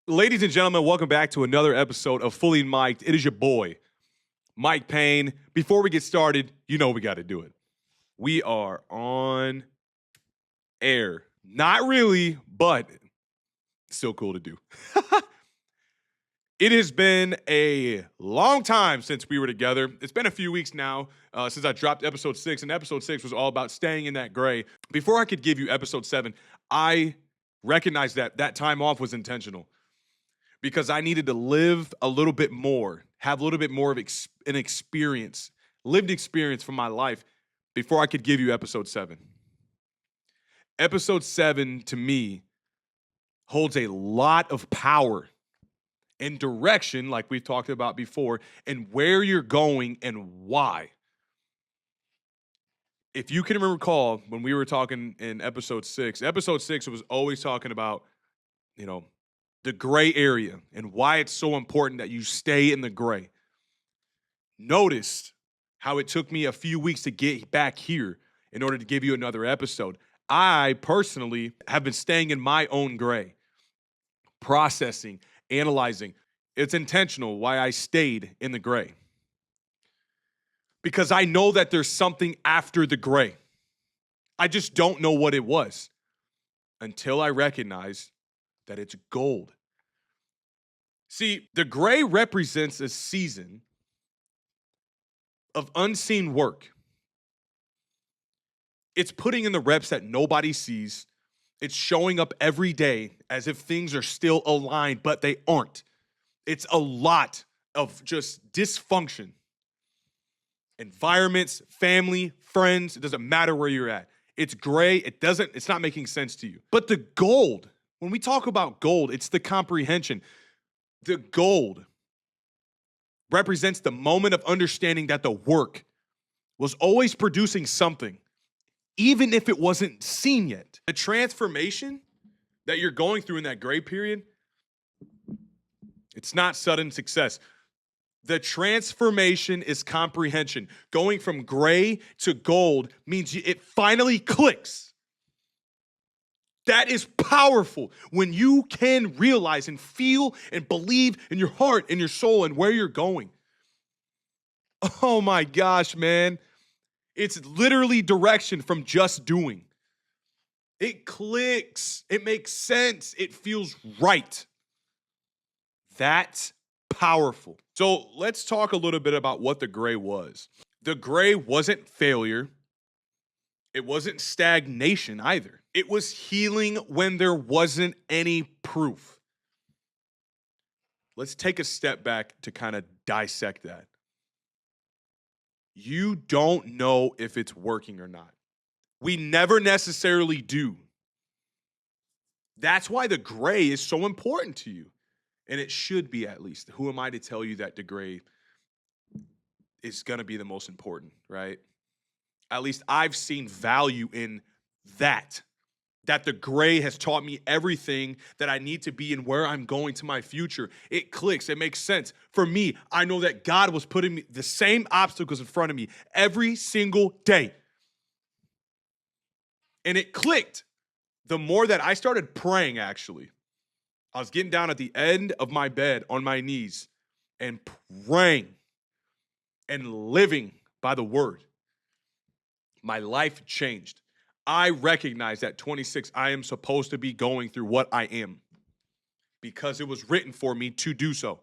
Ladies and gentlemen, welcome back to another episode of Fully Mic'd. It is your boy, Mike Payne. Before we get started, you know we got to do it. We are on air. Not really, but still cool to do. It has been a long time since we were together. It's been a few weeks now since I dropped episode 6, and episode 6 was all about staying in that gray. Before I could give you episode 7, I recognized that time off was intentional because I needed to live a little bit more, have a little bit more of an experience, lived experience from my life before I could give you episode 7. Episode 7, to me, holds a lot of power and direction, like we've talked about before, and where you're going and why. If you can recall, when we were talking in episode 6 was always talking about, the gray area and why it's so important that you stay in the gray. Noticed how it took me a few weeks to get back here in order to give you another episode. I personally have been staying in my own gray, processing, analyzing. It's intentional why I stayed in the gray. Because I know that there's something after the gray. I just don't know what it was until I recognize that it's gold. See, the gray represents a season of unseen work. It's putting in the reps that nobody sees. It's showing up every day as if things are still aligned, but they aren't. It's a lot of just dysfunction. Environments, family, friends, it doesn't matter where you're at. It's gray, it's not making sense to you. But the gold, when we talk about gold, it's the comprehension. The gold represents the moment of understanding that the work was always producing something, even if it wasn't seen yet. The transformation that you're going through in that gray period, it's not sudden success. The transformation is comprehension. Going from gray to gold means it finally clicks. That is powerful when you can realize and feel and believe in your heart and your soul and where you're going. Oh my gosh, man. It's literally direction from just doing. It clicks. It makes sense. It feels right. That's powerful. So let's talk a little bit about what the gray was. The gray wasn't failure. It wasn't stagnation either. It was healing when there wasn't any proof. Let's take a step back to kind of dissect that. You don't know if it's working or not. We never necessarily do. That's why the gray is so important to you. And it should be, at least. Who am I to tell you that the gray is going to be the most important, right? At least I've seen value in that the gray has taught me everything that I need to be and where I'm going to my future. It clicks. It makes sense. For me, I know that God was putting me the same obstacles in front of me every single day. And it clicked the more that I started praying, actually. I was getting down at the end of my bed on my knees and praying and living by the word. My life changed. I recognize that 26, I am supposed to be going through what I am because it was written for me to do so.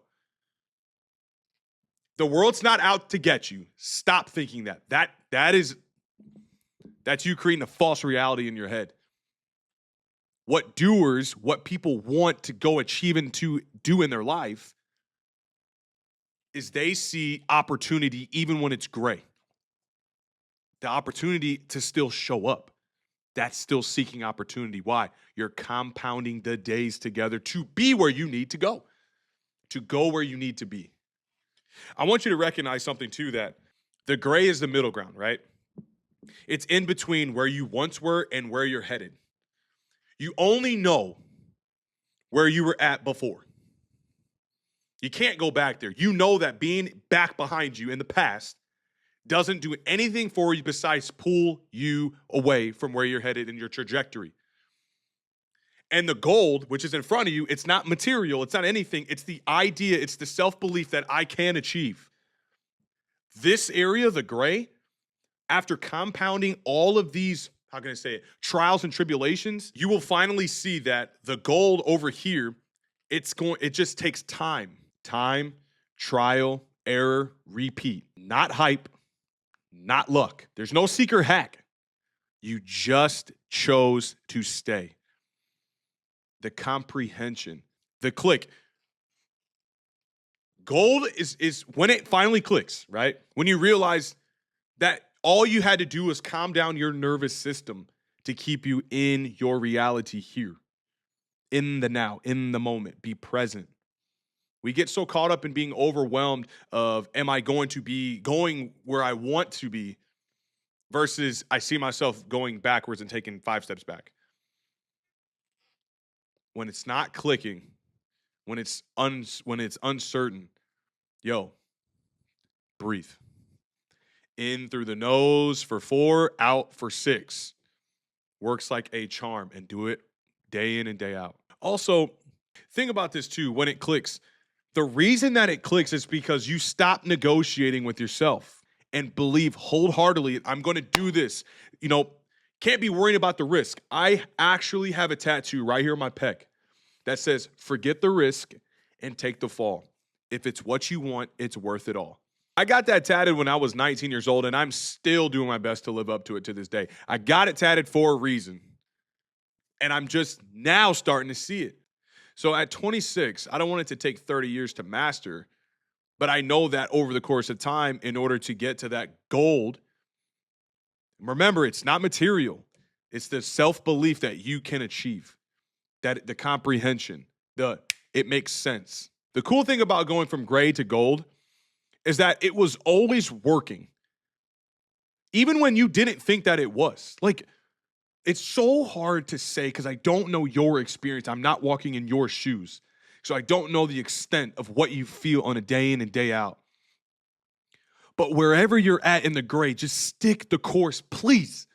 The world's not out to get you. Stop thinking that. That's you creating a false reality in your head. What people want to go achieve and to do in their life is they see opportunity even when it's gray. The opportunity to still show up. That's still seeking opportunity. Why? You're compounding the days together to be where you need to go where you need to be. I want you to recognize something too, that the gray is the middle ground, right? It's in between where you once were and where you're headed. You only know where you were at before. You can't go back there. You know that being back behind you in the past doesn't do anything for you besides pull you away from where you're headed in your trajectory. And the gold, which is in front of you, it's not material, it's not anything. It's the idea, it's the self-belief that I can achieve. This area, the gray, after compounding all of these, how can I say it, trials and tribulations, you will finally see that the gold over here, it just takes time. Time, trial, error, repeat. Not hype, not luck. There's no secret hack. You just chose to stay. The comprehension, the click. Gold is when it finally clicks, right? When you realize that all you had to do was calm down your nervous system to keep you in your reality here, in the now, in the moment, be present. We get so caught up in being overwhelmed of, am I going to be going where I want to be versus I see myself going backwards and taking 5 steps back. When it's not clicking, when it's uncertain, yo, breathe. In through the nose for 4, out for 6. Works like a charm, and do it day in and day out. Also, think about this too, when it clicks. The reason that it clicks is because you stop negotiating with yourself and believe wholeheartedly, I'm going to do this. You know, can't be worrying about the risk. I actually have a tattoo right here on my pec that says, forget the risk and take the fall. If it's what you want, it's worth it all. I got that tatted when I was 19 years old, and I'm still doing my best to live up to it to this day. I got it tatted for a reason, and I'm just now starting to see it. So at 26, I don't want it to take 30 years to master, but I know that over the course of time, in order to get to that gold, remember, it's not material. It's the self-belief that you can achieve, that the comprehension, it makes sense. The cool thing about going from gray to gold is that it was always working, even when you didn't think that it was. Like, it's so hard to say because I don't know your experience. I'm not walking in your shoes. So I don't know the extent of what you feel on a day in and day out. But wherever you're at in the gray, just stick the course, please.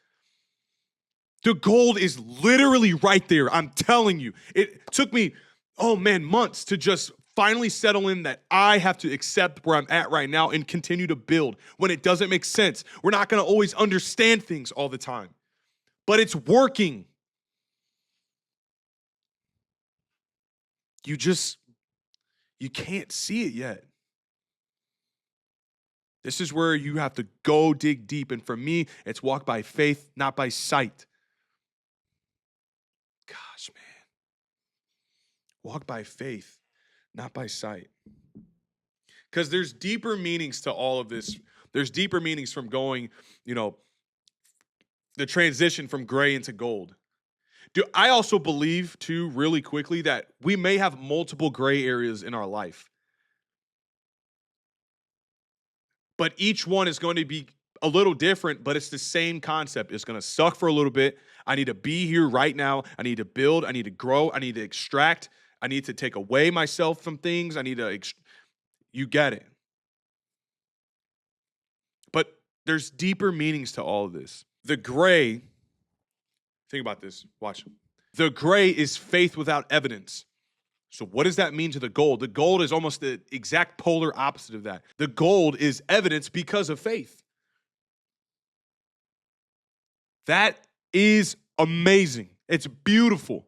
The gold is literally right there. I'm telling you. It took me, months to just finally settle in that I have to accept where I'm at right now and continue to build when it doesn't make sense. We're not going to always understand things all the time, but it's working. You can't see it yet. This is where you have to go dig deep. And for me, it's walk by faith, not by sight. Gosh, man. Walk by faith, not by sight. Because there's deeper meanings to all of this. There's deeper meanings from going, the transition from gray into gold. I also believe, too, really quickly, that we may have multiple gray areas in our life. But each one is going to be a little different, but it's the same concept. It's going to suck for a little bit. I need to be here right now. I need to build. I need to grow. I need to extract. I need to take away myself from things. I need to, you get it. But there's deeper meanings to all of this. The gray, think about this. Watch. The gray is faith without evidence. So what does that mean to the gold? The gold is almost the exact polar opposite of that. The gold is evidence because of faith. That is amazing. It's beautiful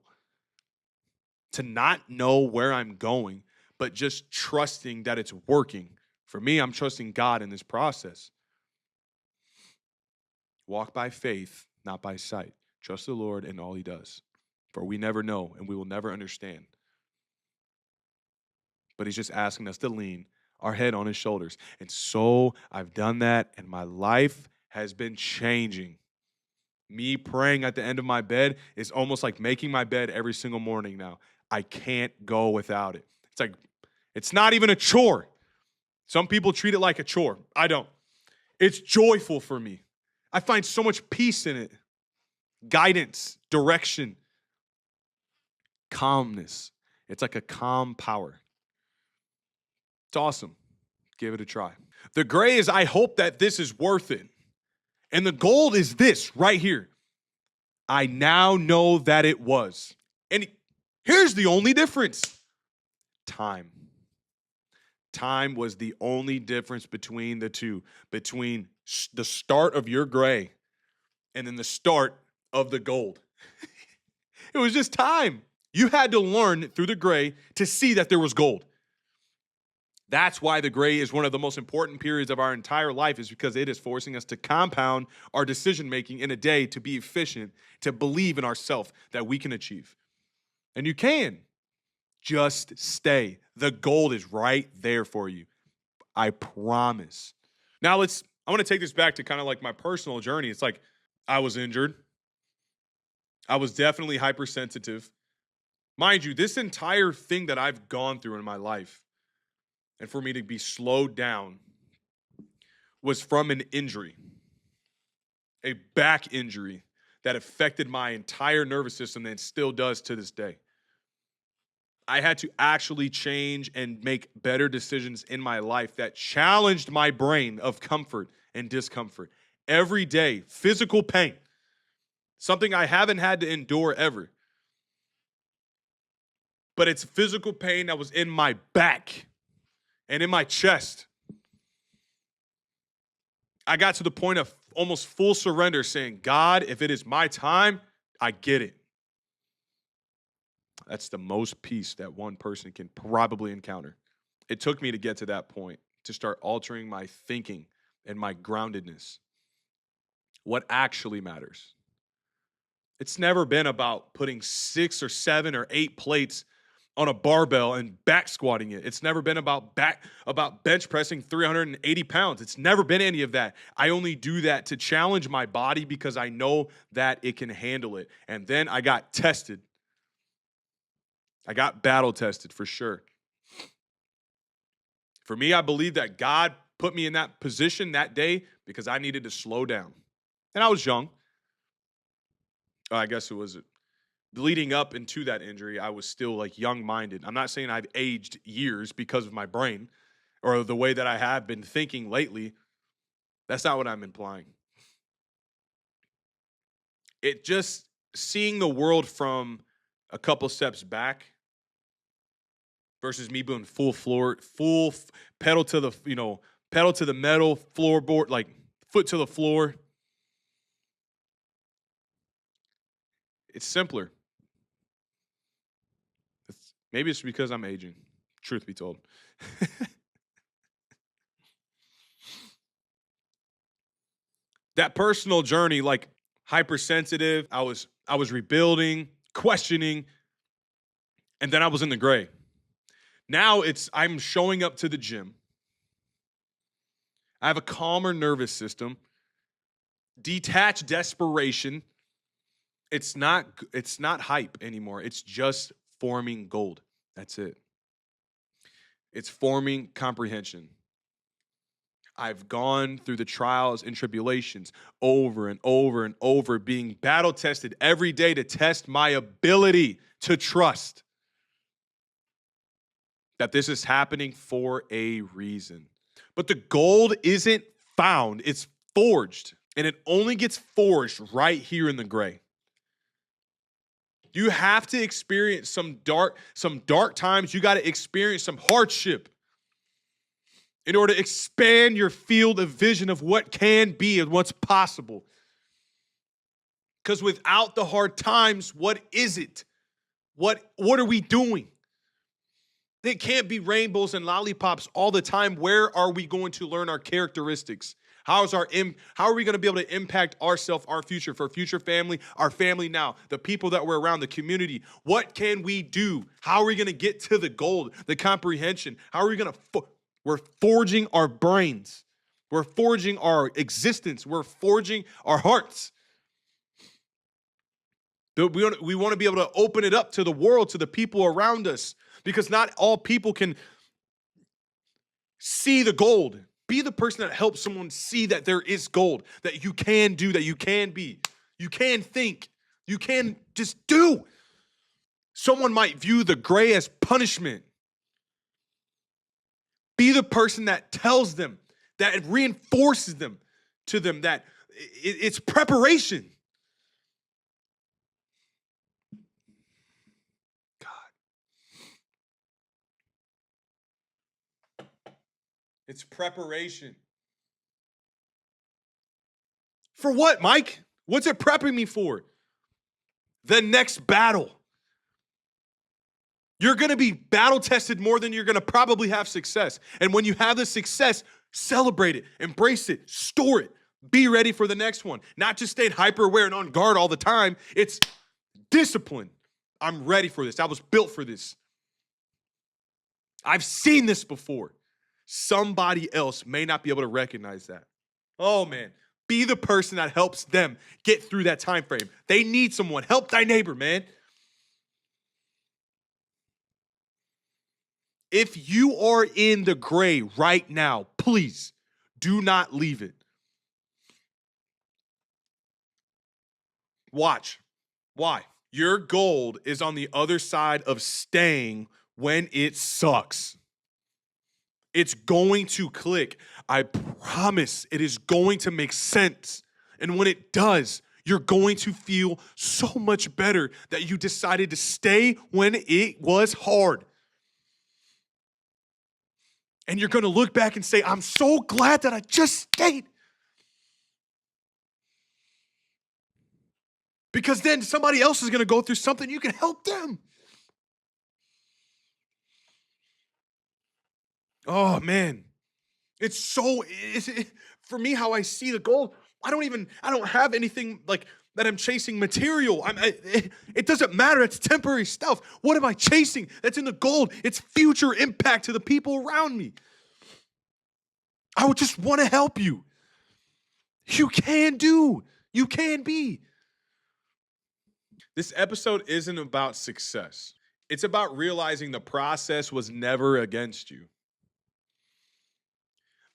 to not know where I'm going, but just trusting that it's working. For me, I'm trusting God in this process. Walk by faith, not by sight. Trust the Lord in all he does. For we never know and we will never understand. But he's just asking us to lean our head on his shoulders. And so I've done that, and my life has been changing. Me praying at the end of my bed is almost like making my bed every single morning now. I can't go without it. It's like, it's not even a chore. Some people treat it like a chore. I don't. It's joyful for me. I find so much peace in it. Guidance, direction, calmness. It's like a calm power. It's awesome. Give it a try. The gray is, I hope that this is worth it. And the gold is this right here. I now know that it was. And here's the only difference. Time. Time was the only difference between the two, between the start of your gray and then the start of the gold. It was just time. You had to learn through the gray to see that there was gold. That's why the gray is one of the most important periods of our entire life, is because it is forcing us to compound our decision-making in a day, to be efficient, to believe in ourselves that we can achieve. And you can. Just stay. The gold is right there for you. I promise. Now I want to take this back to kind of like my personal journey. It's like I was injured. I was definitely hypersensitive. Mind you, this entire thing that I've gone through in my life, and for me to be slowed down, was from an injury, a back injury that affected my entire nervous system and still does to this day. I had to actually change and make better decisions in my life that challenged my brain of comfort and discomfort. Every day, physical pain, something I haven't had to endure ever. But it's physical pain that was in my back and in my chest. I got to the point of almost full surrender, saying, God, if it is my time, I get it. That's the most peace that one person can probably encounter. It took me to get to that point, to start altering my thinking and my groundedness. What actually matters. It's never been about putting 6 or 7 or 8 plates on a barbell and back squatting it. It's never been about bench pressing 380 pounds. It's never been any of that. I only do that to challenge my body because I know that it can handle it. And then I got tested. I got battle tested for sure. For me, I believe that God put me in that position that day because I needed to slow down. And I was young. I guess it was leading up into that injury, I was still like young-minded. I'm not saying I've aged years because of my brain or the way that I have been thinking lately. That's not what I'm implying. It just seeing the world from a couple steps back versus me being full pedal to the metal floorboard, like foot to the floor. It's simpler. Maybe it's because I'm aging, truth be told. That personal journey, like hypersensitive, I was rebuilding, questioning, and then I was in the gray. Now I'm showing up to the gym. I have a calmer nervous system, detached desperation. It's not hype anymore. It's just forming gold. That's it. It's forming comprehension. I've gone through the trials and tribulations over and over and over, being battle tested every day to test my ability to trust that this is happening for a reason. But the gold isn't found, it's forged. And it only gets forged right here in the gray. You have to experience some dark times. You got to experience some hardship in order to expand your field of vision of what can be and what's possible. Because without the hard times, what is it? What are we doing? It can't be rainbows and lollipops all the time. Where are we going to learn our characteristics? How are we going to be able to impact ourselves, our future, for future family, our family now, the people that we're around, the community? What can we do? How are we going to get to the goal, the comprehension? How are we going to we're forging our brains. We're forging our existence. We're forging our hearts. We want to be able to open it up to the world, to the people around us, because not all people can see the gold. Be the person that helps someone see that there is gold, that you can do, that you can be, you can think, you can just do. Someone might view the gray as punishment. Be the person that tells them, that it reinforces them to them that it's preparation. God. It's preparation. For what, Mike? What's it prepping me for? The next battle. You're going to be battle tested more than you're going to probably have success. And when you have the success, celebrate it, embrace it, store it, be ready for the next one. Not just staying hyper aware and on guard all the time. It's discipline. I'm ready for this. I was built for this. I've seen this before. Somebody else may not be able to recognize that. Oh, man. Be the person that helps them get through that time frame. They need someone. Help thy neighbor, man. If you are in the gray right now, please do not leave it. Watch. Why? Your gold is on the other side of staying when it sucks. It's going to click. I promise it is going to make sense. And when it does, you're going to feel so much better that you decided to stay when it was hard. And you're going to look back and say, I'm so glad that I just stayed. Because then somebody else is going to go through something, you can help them. Oh, man. For me, how I see the goal, I don't have anything like that I'm chasing material. It doesn't matter. It's temporary stuff. What am I chasing? That's in the gold. It's future impact to the people around me. I would just want to help you. You can be. This episode isn't about success. It's about realizing the process was never against you.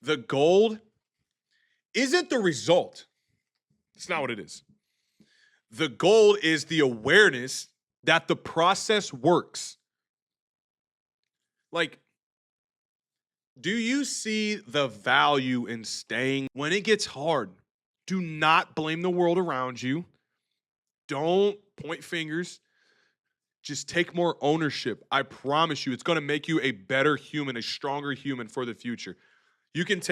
The gold isn't the result. It's not what it is. The goal is the awareness that the process works. Like, do you see the value in staying when it gets hard? Do not blame the world around you. Don't point fingers. Just take more ownership. I promise you, it's going to make you a better human, a stronger human for the future. You can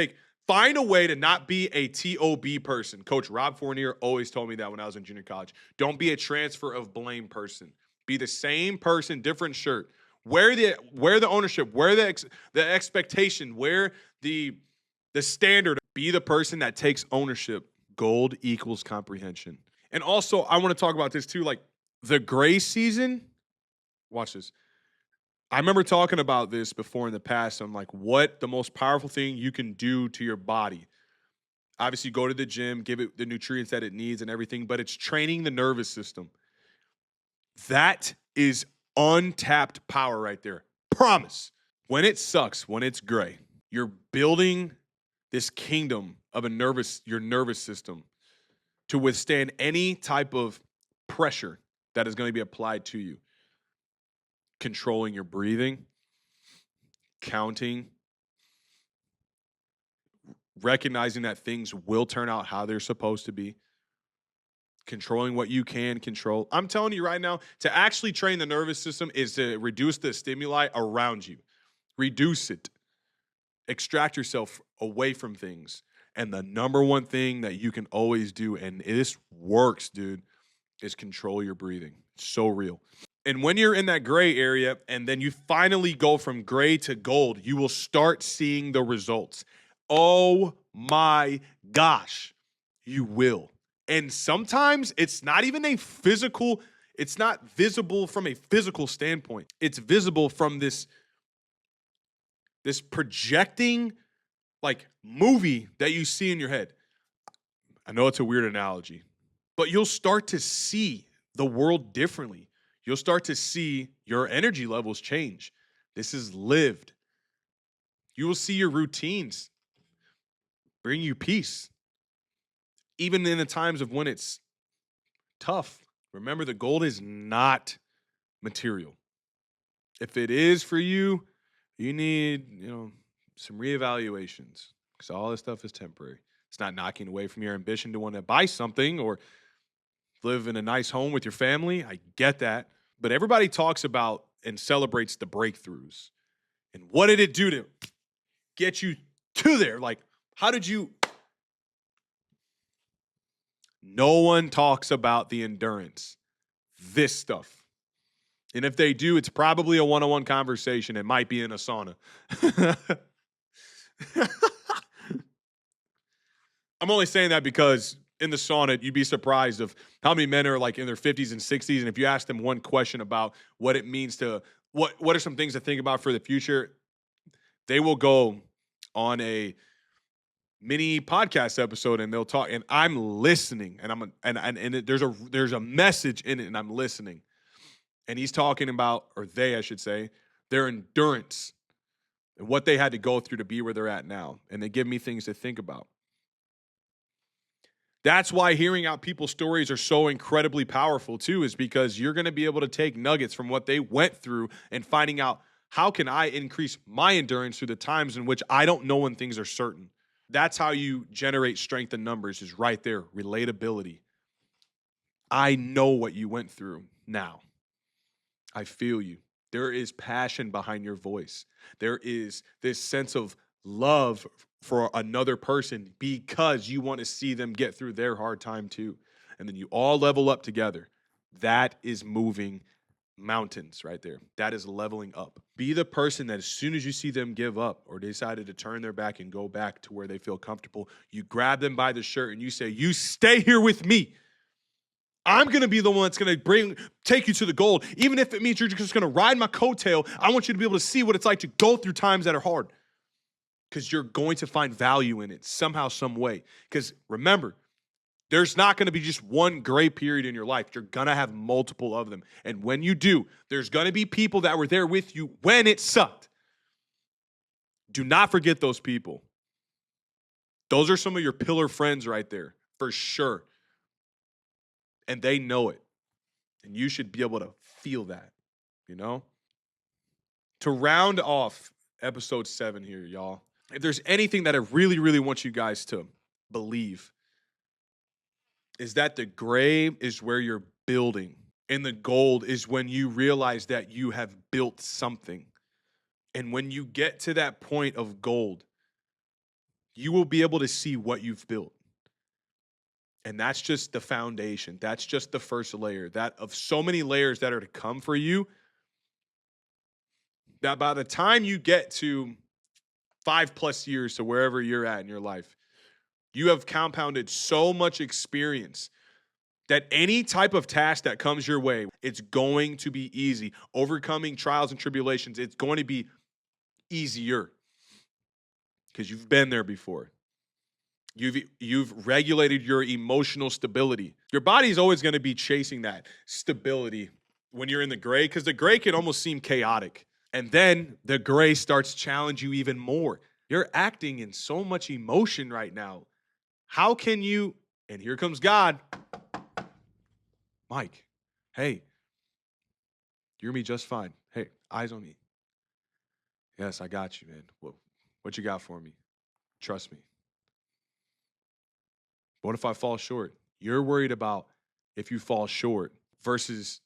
find a way to not be a TOB person. Coach Rob Fournier always told me that when I was in junior college. Don't be a transfer of blame person. Be the same person, different shirt. Wear the ownership, wear the expectation, wear the standard. Be the person that takes ownership. Gold equals comprehension. And also, I want to talk about this too, like the gray season. Watch this. I remember talking about this before in the past. I'm like, what the most powerful thing you can do to your body? Obviously, go to the gym, give it the nutrients that it needs and everything, but it's training the nervous system. That is untapped power right there. Promise. When it sucks, when it's gray, you're building this kingdom of your nervous system to withstand any type of pressure that is going to be applied to you. Controlling your breathing, counting, recognizing that things will turn out how they're supposed to be, controlling what you can control. I'm telling you right now, to actually train the nervous system is to reduce the stimuli around you. Reduce it. Extract yourself away from things. And the number one thing that you can always do, and this works, dude, is control your breathing. It's so real. And when you're in that gray area and then you finally go from gray to gold, you will start seeing the results. Oh my gosh, you will. And sometimes it's not even it's not visible from a physical standpoint. It's visible from this projecting like movie that you see in your head. I know it's a weird analogy, but you'll start to see the world differently. You'll start to see your energy levels change. This is lived. You will see your routines bring you peace. Even in the times of when it's tough. Remember, the gold is not material. If it is for you, you need, some reevaluations, because all this stuff is temporary. It's not knocking away from your ambition to want to buy something or live in a nice home with your family. I get that. But everybody talks about and celebrates the breakthroughs. And what did it do to get you to there? Like, how did you? No one talks about the endurance, this stuff. And if they do, it's probably a one-on-one conversation. It might be in a sauna. I'm only saying that because in the sauna, you'd be surprised of how many men are like in their 50s and 60s. And if you ask them one question about what it means to, what are some things to think about for the future, they will go on a mini podcast episode and they'll talk, and I'm listening, and there's a message in it, and I'm listening. And he's talking about, or they, I should say, their endurance and what they had to go through to be where they're at now. And they give me things to think about. That's why hearing out people's stories are so incredibly powerful too, is because you're going to be able to take nuggets from what they went through and finding out, how can I increase my endurance through the times in which I don't know when things are certain. That's how you generate strength in numbers, is right there, relatability. I know what you went through now. I feel you. There is passion behind your voice. There is this sense of love for another person because you want to see them get through their hard time too. And then you all level up together. That is moving mountains right there. That is leveling up. Be the person that as soon as you see them give up or decided to turn their back and go back to where they feel comfortable, you grab them by the shirt and you say, you stay here with me. I'm going to be the one that's going to take you to the goal. Even if it means you're just going to ride my coattail, I want you to be able to see what it's like to go through times that are hard. Because you're going to find value in it somehow, some way. Because remember, there's not going to be just one gray period in your life. You're going to have multiple of them. And when you do, there's going to be people that were there with you when it sucked. Do not forget those people. Those are some of your pillar friends right there, for sure. And they know it. And you should be able to feel that, you know? To round off episode 7 here, y'all, if there's anything that I really, really want you guys to believe, is that the gray is where you're building, and the gold is when you realize that you have built something. And when you get to that point of gold, you will be able to see what you've built. And that's just the foundation. That's just the first layer. That of so many layers that are to come for you, that by the time you get to 5+ years to wherever you're at in your life, you have compounded so much experience that any type of task that comes your way, it's going to be easy. Overcoming trials and tribulations, it's going to be easier because you've been there before. You've regulated your emotional stability. Your body is always going to be chasing that stability when you're in the gray, because the gray can almost seem chaotic. And then the gray starts to challenge you even more. You're acting in so much emotion right now. How can you, and here comes God, Mike, hey, you're me just fine. Hey, eyes on me. Yes, I got you, man. What you got for me? Trust me. What if I fall short? You're worried about if you fall short versus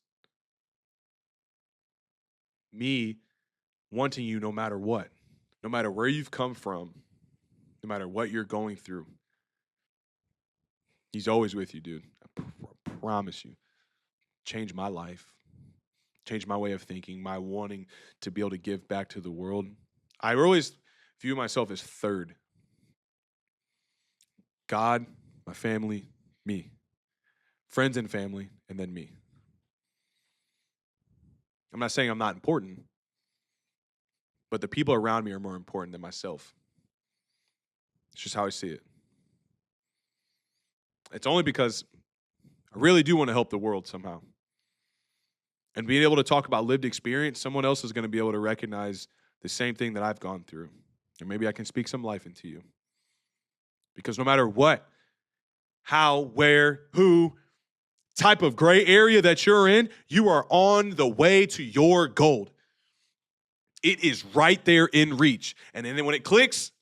me wanting you no matter what, no matter where you've come from, no matter what you're going through. He's always with you, dude. I promise you. Changed my life. Changed my way of thinking, my wanting to be able to give back to the world. I always view myself as third. God, my family, me. Friends and family, and then me. I'm not saying I'm not important, but the people around me are more important than myself. It's just how I see it. It's only because I really do want to help the world somehow. And being able to talk about lived experience, someone else is going to be able to recognize the same thing that I've gone through. And maybe I can speak some life into you. Because no matter what, how, where, who, type of gray area that you're in, you are on the way to your gold. It is right there in reach. And then when it clicks,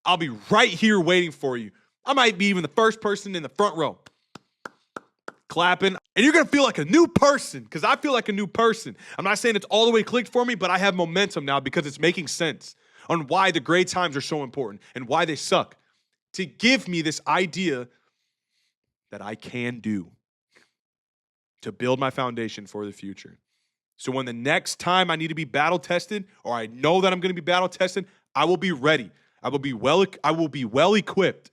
I'll be right here waiting for you. I might be even the first person in the front row clapping. And you're going to feel like a new person because I feel like a new person. I'm not saying it's all the way clicked for me, but I have momentum now because it's making sense on why the great times are so important and why they suck. To give me this idea that I can do to build my foundation for the future. So when the next time I need to be battle tested, or I know that I'm going to be battle tested, I will be ready. I will be well equipped.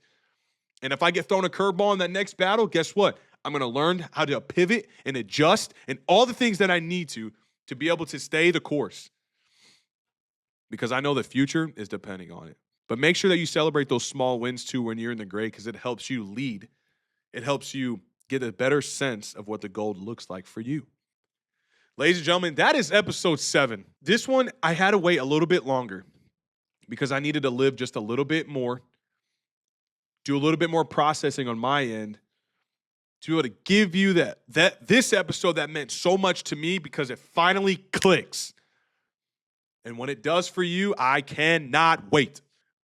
And if I get thrown a curveball in that next battle, guess what? I'm going to learn how to pivot and adjust and all the things that I need to be able to stay the course. Because I know the future is depending on it. But make sure that you celebrate those small wins too when you're in the gray, because it helps you lead. It helps you get a better sense of what the gold looks like for you. Ladies and gentlemen, that is episode 7. This one, I had to wait a little bit longer because I needed to live just a little bit more, do a little bit more processing on my end to be able to give you this episode that meant so much to me because it finally clicks. And when it does for you, I cannot wait.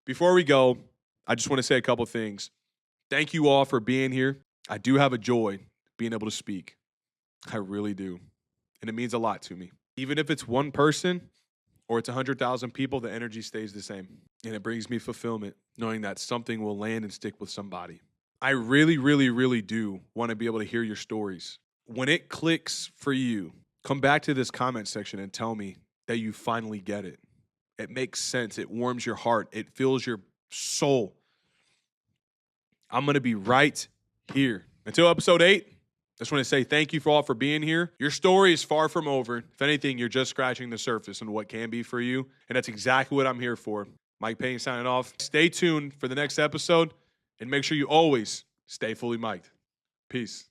Before we go, I just want to say a couple things. Thank you all for being here. I do have a joy being able to speak. I really do. And it means a lot to me. Even if it's one person or it's 100,000 people, the energy stays the same. And it brings me fulfillment knowing that something will land and stick with somebody. I really, really, really do want to be able to hear your stories. When it clicks for you, come back to this comment section and tell me that you finally get it. It makes sense. It warms your heart. It fills your soul. I'm going to be right here. Until episode 8, I just want to say thank you all for being here. Your story is far from over. If anything, you're just scratching the surface on what can be for you. And that's exactly what I'm here for. Mike Payne signing off. Stay tuned for the next episode. And make sure you always stay fully mic'd. Peace.